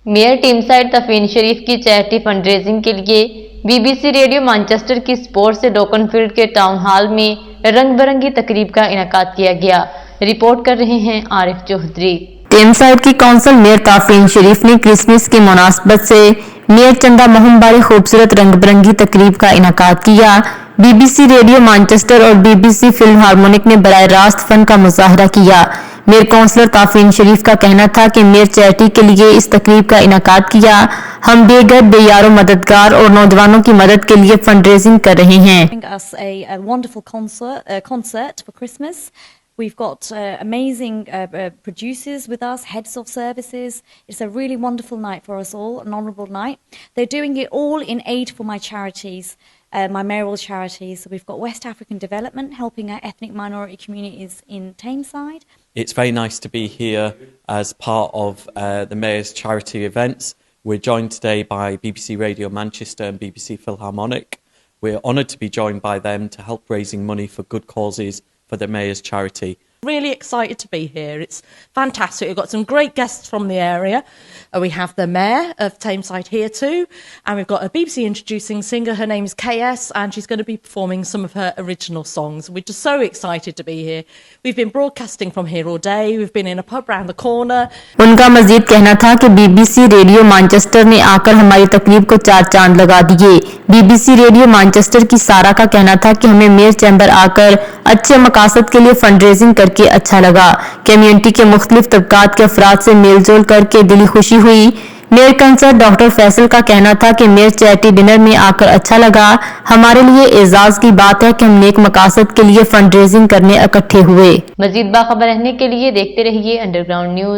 Mayor टीमसाइड तफीन शरीफ की charity fund raising के लिए बीबीसी रेडियो मानचेस्टर की सपोर्ट से ड्वोकन फील्ड के टाउन हॉल में रंग बिरंगी तकरीब का इनेकाद किया गया। रिपोर्ट कर रहे हैं आरिफ चौधरी। टीमसाइड की काउंसिल मेयर तफीन शरीफ ने क्रिसमस की मुनासबत से मेयर चंदा मोहम्बारी खूबसूरत रंग बिरंगी तकरीब का इनेकाद किया। बीबीसी रेडियो मानचेस्टर और बीबीसी फील्ड हार्मोनिक ने बराह रास्त फन का मुजाहरा किया। मेयर काउंसलर तफीन शरीफ का कहना था कि मेयर चैरिटी के लिए इस तकरीब का इनेकाद किया। हम बेघर बेयारो मददगार और नौजवानों की मदद के लिए फंड रेजिंग कर रहे हैं। We've got amazing producers with us, heads of services. It's a really wonderful night for us all, an honourable night. They're doing it all in aid for my charities, my mayoral charities. So we've got West African Development helping our ethnic minority communities in Tameside. It's very nice to be here as part of the Mayor's charity events. We're joined today by BBC Radio Manchester and BBC Philharmonic. We're honoured to be joined by them to help raising money for good causes for the Mayor's charity. Really excited to be here. It's fantastic. We've got some great guests from the area. We have the Mayor of Tameside here too, and we've got a BBC introducing singer. Her name is KS, and she's going to be performing some of her original songs. We're just so excited to be here. We've been broadcasting from here all day. We've been in a pub round the corner. उनका मजीद कहना था कि BBC radio Manchester ने आकर हमारी तकरीब को चार चांद लगा दिए। बीबीसी रेडियो मानचेस्टर की सारा का कहना था कि हमें मेयर चैम्बर आकर अच्छे मकासद के लिए फंड रेजिंग करके अच्छा लगा। कम्युनिटी के मुख्तलिफ तबकात के अफराद से मेलजोल करके दिली खुशी हुई। मेयर कंसर्ट डॉक्टर फैसल का कहना था कि मेयर चैरिटी डिनर में आकर अच्छा लगा। हमारे लिए एजाज की बात है कि हम नेक मकासद के लिए फंड रेजिंग करने इकट्ठे हुए। मजीद बाखबर रहने के लिए देखते रहिए अंडरग्राउंड न्यूज।